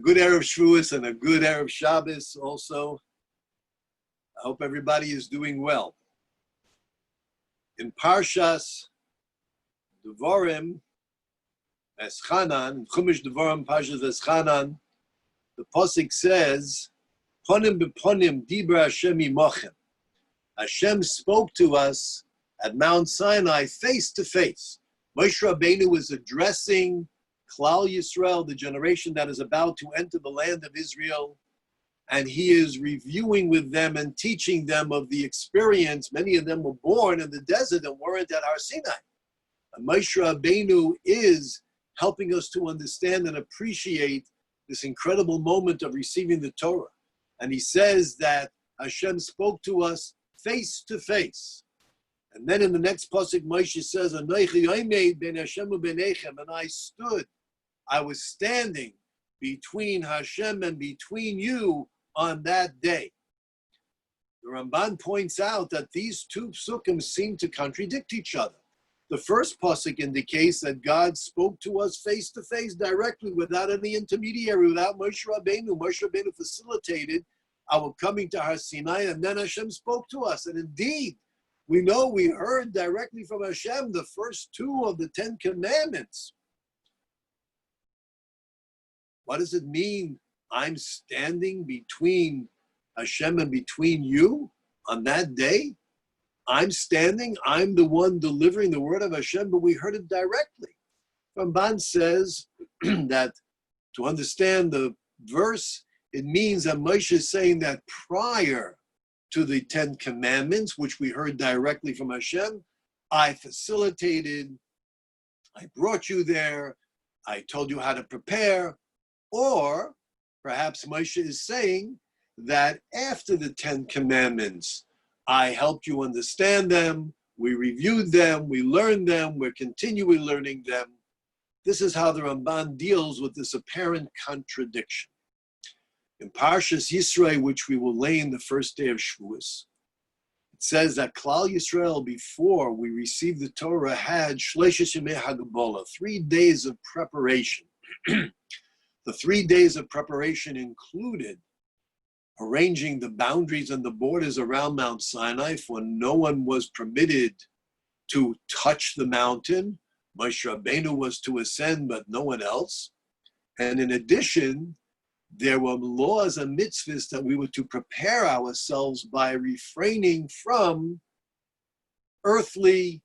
good Erev Shavuos and a good Erev Shabbos also. I hope everybody is doing well. In Parshas Devarim, Eschanan, Chumash Devarim, Parshas Eschanan, the Pasuk says, Ponim b'ponim dibra Hashem imochem. Hashem spoke to us at Mount Sinai face to face. Moshe Rabbeinu was addressing Klal Yisrael, the generation that is about to enter the land of Israel, and he is reviewing with them and teaching them of the experience. Many of them were born in the desert and weren't at Har Sinai. And Moshe Rabbeinu is helping us to understand and appreciate this incredible moment of receiving the Torah. And he says that Hashem spoke to us face to face. And then in the next pasuk, Moshe says, "Anochi omed ben Hashem u'benechem," and I was standing between Hashem and between you on that day. The Ramban points out that these two psukim seem to contradict each other. The first pasuk indicates that God spoke to us face to face directly without any intermediary, without Moshe Rabbeinu. Moshe Rabbeinu facilitated our coming to Har Sinai, and then Hashem spoke to us. And indeed, we know we heard directly from Hashem the first two of the 10 commandments. What does it mean? I'm standing between Hashem and between you on that day? I'm standing, I'm the one delivering the word of Hashem, but we heard it directly. Ramban says that to understand the verse, it means that Moshe is saying that prior to the 10 commandments, which we heard directly from Hashem, I facilitated, I brought you there, I told you how to prepare. Or perhaps Moshe is saying that after the 10 commandments, I helped you understand them, we reviewed them, we learned them, we're continually learning them. This is how the Ramban deals with this apparent contradiction. In Parshas Yisrael, which we will lay in the first day of Shavuos, it says that Klal Yisrael, before we received the Torah, had Shleishes Yemei HaGabola, 3 days of preparation. The 3 days of preparation included arranging the boundaries and the borders around Mount Sinai, for no one was permitted to touch the mountain. Moshe Rabbeinu was to ascend, but no one else. And in addition, there were laws and mitzvahs that we were to prepare ourselves by refraining from earthly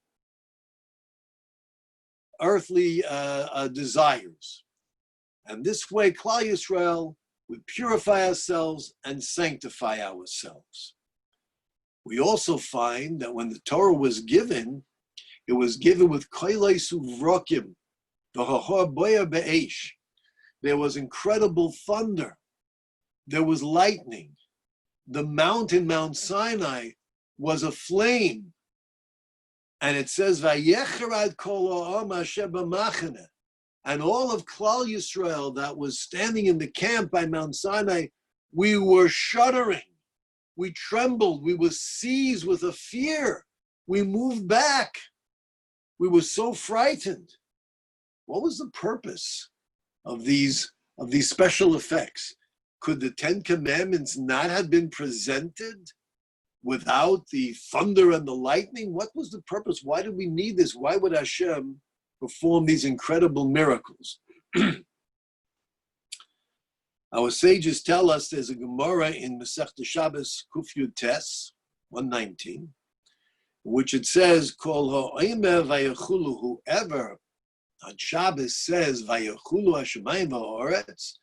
desires. And this way, Klal Yisrael would purify ourselves and sanctify ourselves. We also find that when the Torah was given, it was given with koilei suvrokim, v'hahor boya be'esh. There was incredible thunder. There was lightning. The mountain, Mount Sinai, was aflame. And it says, "Vayecherad kol ha'am asher b'machane." And all of Klal Yisrael that was standing in the camp by Mount Sinai, we were shuddering. We trembled. We were seized with a fear. We moved back. We were so frightened. What was the purpose of these special effects? Could the 10 commandments not have been presented without the thunder and the lightning? What was the purpose? Why did we need this? Why would Hashem perform these incredible miracles? Our sages tell us there's a Gemara in Masechta Shabbos Kuf Yud Tes 119, in which it says, "Kol ha'omer vayachulu," whoever on Shabbos says "Vayachulu Hashemayim v'ha'oretz,"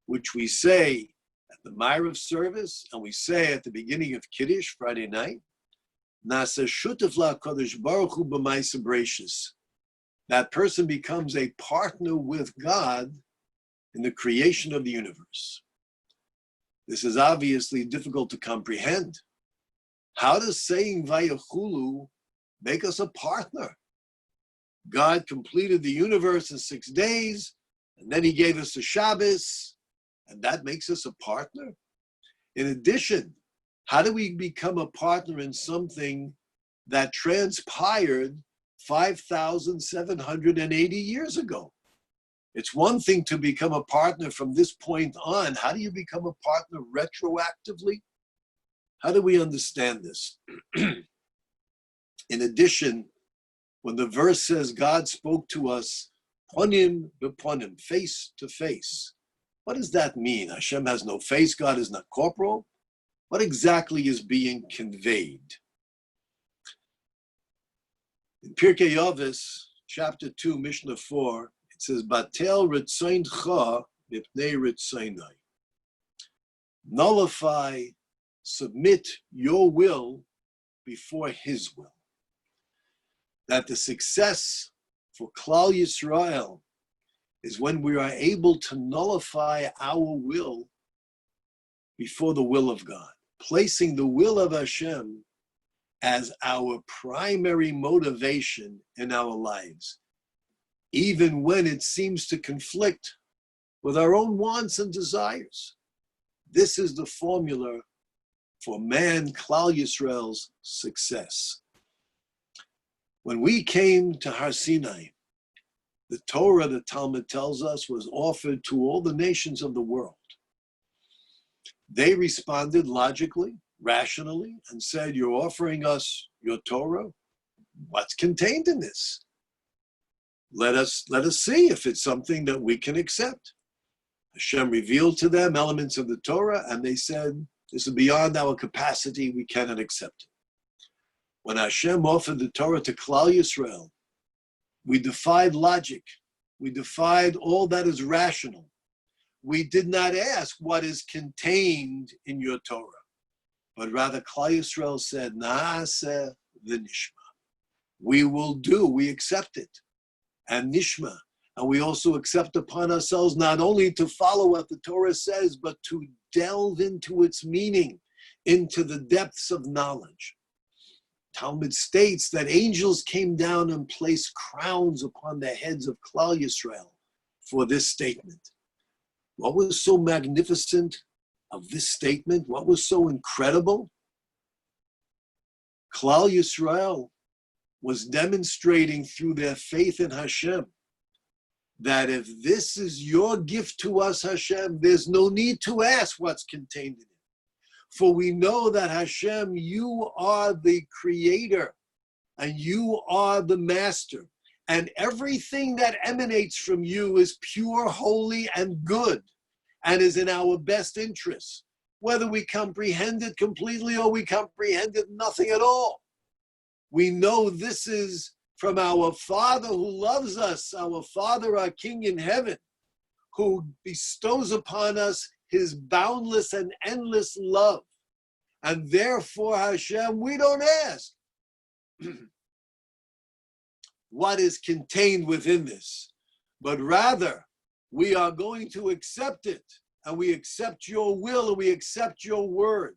which we say at the Ma'ariv service and we say at the beginning of Kiddush Friday night, "Nasa shutaf la'Kadosh Baruch Hu b'ma'aseh bereishis." That person becomes a partner with God in the creation of the universe. This is obviously difficult to comprehend. How does saying Vayachulu make us a partner? God completed the universe in 6 days, and then he gave us a Shabbos, and that makes us a partner? In addition, how do we become a partner in something that transpired 5,780 years ago? It's one thing to become a partner from this point on. How do you become a partner retroactively? How do we understand this? In addition, when the verse says God spoke to us ponim b'ponim, face to face, what does that mean? Hashem has no face, God is not corporal? What exactly is being conveyed? In Pirkei Avos, chapter 2, Mishnah 4, it says, Batel ritzoincha mipnei ritzoinai. Nullify, submit your will before his will. That the success for Klal Yisrael is when we are able to nullify our will before the will of God, placing the will of Hashem as our primary motivation in our lives, even when it seems to conflict with our own wants and desires. This is the formula for man, Klal Yisrael's success. When we came to Har Sinai, the Torah, the Talmud tells us, was offered to all the nations of the world. They responded logically, rationally, and said, you're offering us your Torah? What's contained in this? Let us see if it's something that we can accept. Hashem revealed to them elements of the Torah, and they said, this is beyond our capacity, we cannot accept it. When Hashem offered the Torah to Klal Yisrael, we defied logic. We defied all that is rational. We did not ask what is contained in your Torah, but rather Klal Yisrael said, Naaseh v'nishma. We will do, we accept it, and nishma. And we also accept upon ourselves not only to follow what the Torah says, but to delve into its meaning, into the depths of knowledge. Talmud states that angels came down and placed crowns upon the heads of Klal Yisrael for this statement. What was so magnificent of this statement? What was so incredible? Klal Yisrael was demonstrating through their faith in Hashem that if this is your gift to us, Hashem, there's no need to ask what's contained in it. For we know that Hashem, you are the creator and you are the master. And everything that emanates from you is pure, holy, and good, and is in our best interest, whether we comprehend it completely or we comprehend it nothing at all. We know this is from our Father who loves us, our Father, our King in heaven, who bestows upon us his boundless and endless love. And therefore, Hashem, we don't ask what is contained within this, but rather we are going to accept it, and we accept your will, and we accept your word,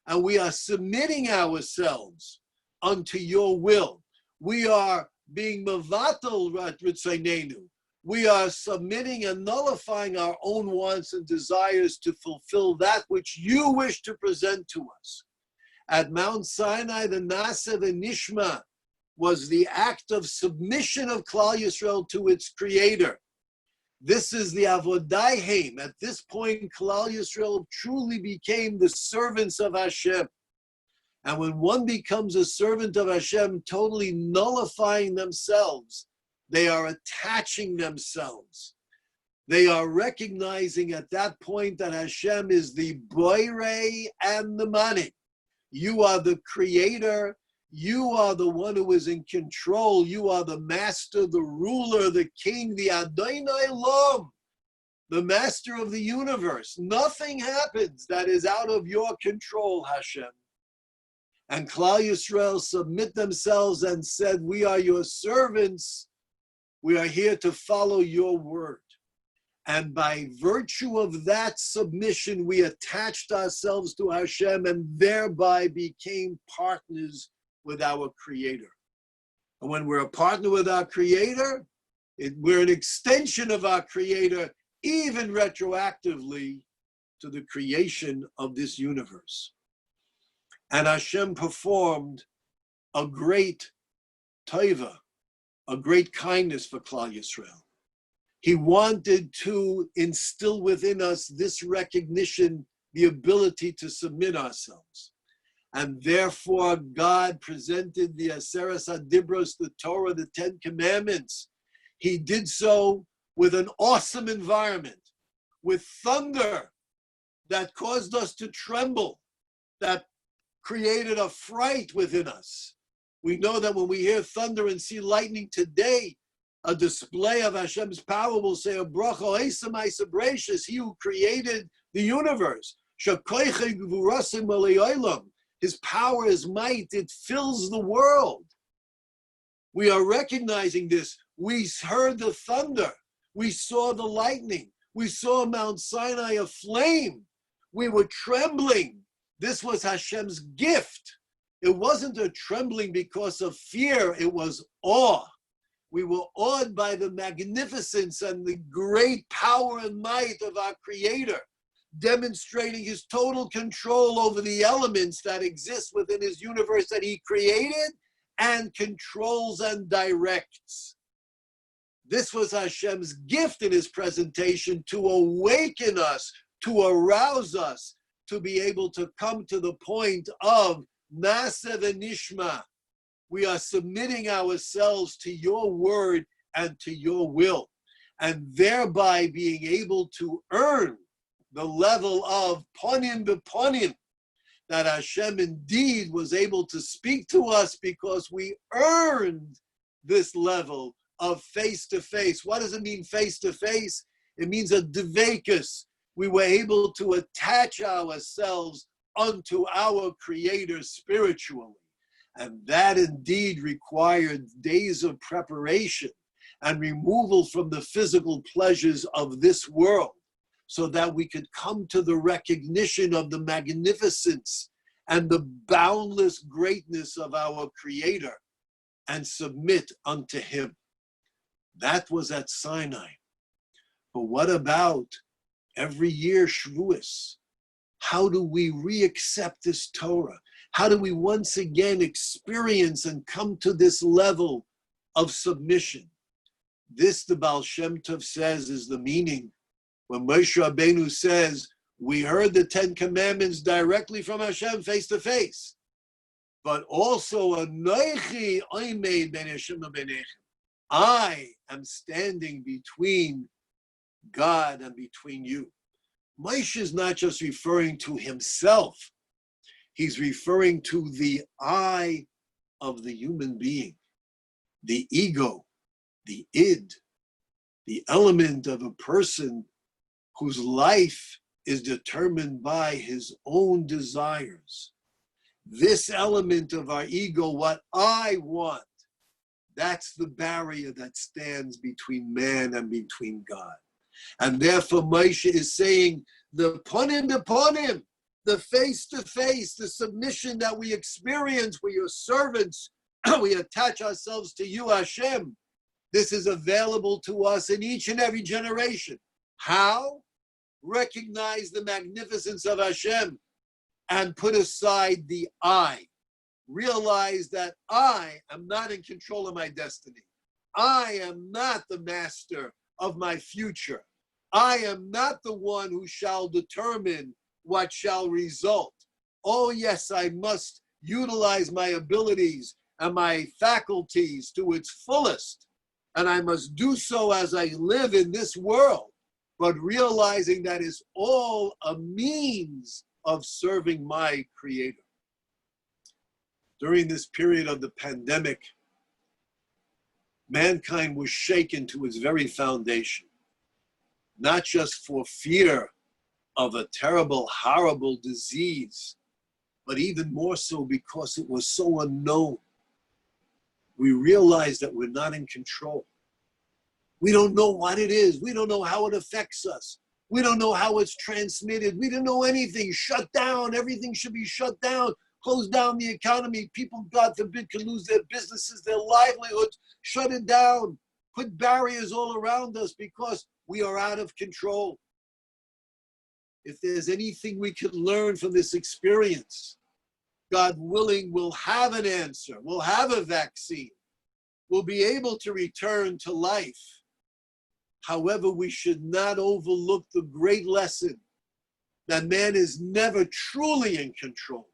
and we are submitting ourselves unto your will. We are being mevatel ritzaynenu. We are submitting and nullifying our own wants and desires to fulfill that which you wish to present to us. At Mount Sinai, the Naaseh v'nishma was the act of submission of Klal Yisrael to its creator. This is the Avodai. At this point, Klal Yisrael truly became the servants of Hashem. And when one becomes a servant of Hashem, totally nullifying themselves, they are attaching themselves. They are recognizing at that point that Hashem is the Boirei and the Manik. You are the creator. You are the one who is in control. You are the master, the ruler, the king, the Adonai Olam, the master of the universe. Nothing happens that is out of your control, Hashem. And Klal Yisrael submit themselves and said, we are your servants. We are here to follow your word. And by virtue of that submission, we attached ourselves to Hashem and thereby became partners with our Creator. And when we're a partner with our Creator, we're an extension of our Creator, even retroactively to the creation of this universe. And Hashem performed a great taiva, a great kindness for Klal Yisrael. He wanted to instill within us this recognition, the ability to submit ourselves. And therefore, God presented the Aseres HaDibros, the Torah, the 10 Commandments. He did so with an awesome environment, with thunder that caused us to tremble, that created a fright within us. We know that when we hear thunder and see lightning today, a display of Hashem's power will say, a bracha eisam eisa gracious, he who created the universe. His power, his might, it fills the world. We are recognizing this. We heard the thunder. We saw the lightning. We saw Mount Sinai aflame. We were trembling. This was Hashem's gift. It wasn't a trembling because of fear. It was awe. We were awed by the magnificence and the great power and might of our Creator, demonstrating his total control over the elements that exist within his universe that he created and controls and directs. This was Hashem's gift in his presentation to awaken us, to arouse us, to be able to come to the point of Na'aseh v'nishma. We are submitting ourselves to your word and to your will, and thereby being able to earn the level of ponim b'ponim, that Hashem indeed was able to speak to us because we earned this level of face-to-face. What does it mean face-to-face? It means a dveikus. We were able to attach ourselves unto our Creator spiritually. And that indeed required days of preparation and removal from the physical pleasures of this world, so that we could come to the recognition of the magnificence and the boundless greatness of our Creator and submit unto him. That was at Sinai. But what about every year Shavuos? How do we re-accept this Torah? How do we once again experience and come to this level of submission? This, the Baal Shem Tov says, is the meaning. When Moshe Rabbeinu says, we heard the 10 Commandments directly from Hashem face to face, but also, Anochi oimed ben Hashem u'benechem. I am standing between God and between you. Moshe is not just referring to himself. He's referring to the I of the human being, the ego, the id, the element of a person whose life is determined by his own desires. This element of our ego, what I want, that's the barrier that stands between man and between God. And therefore Moshe is saying, the ponim, the face-to-face, the submission that we experience, we are servants, we attach ourselves to you, Hashem. This is available to us in each and every generation. How? Recognize the magnificence of Hashem and put aside the I. Realize that I am not in control of my destiny. I am not the master of my future. I am not the one who shall determine what shall result. Oh yes, I must utilize my abilities and my faculties to its fullest. And I must do so as I live in this world, but realizing that is all a means of serving my Creator. During this period of the pandemic, mankind was shaken to its very foundation, not just for fear of a terrible, horrible disease, but even more so because it was so unknown. We realized that we're not in control. We don't know what it is. We don't know how it affects us. We don't know how it's transmitted. We don't know anything. Shut down. Everything should be shut down. Close down the economy. People, God forbid, can lose their businesses, their livelihoods. Shut it down. Put barriers all around us because we are out of control. If there's anything we can learn from this experience, God willing, we'll have an answer. We'll have a vaccine. We'll be able to return to life. However, we should not overlook the great lesson that man is never truly in control.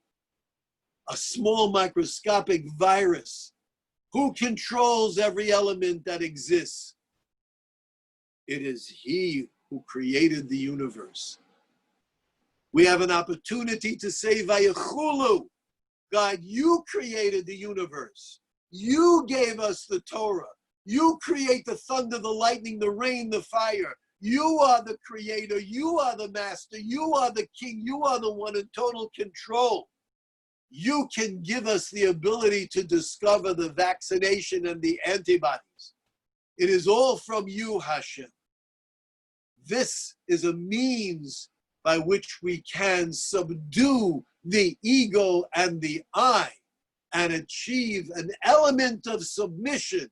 A small microscopic virus. Who controls every element that exists? It is he who created the universe. We have an opportunity to say, Vayechulu, God, you created the universe. You gave us the Torah. You create the thunder, the lightning, the rain, the fire. You are the creator. You are the master. You are the king. You are the one in total control. You can give us the ability to discover the vaccination and the antibodies. It is all from you, Hashem. This is a means by which we can subdue the ego and the I and achieve an element of submission,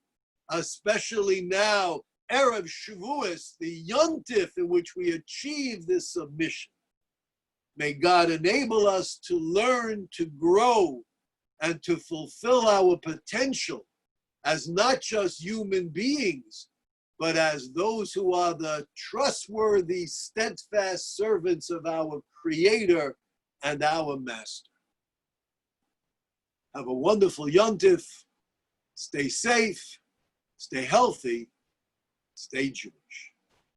especially now, Erev Shavuos, the Yontif in which we achieve this submission. May God enable us to learn, to grow, and to fulfill our potential as not just human beings, but as those who are the trustworthy, steadfast servants of our Creator and our Master. Have a wonderful Yontif. Stay safe, stay healthy, stay Jewish.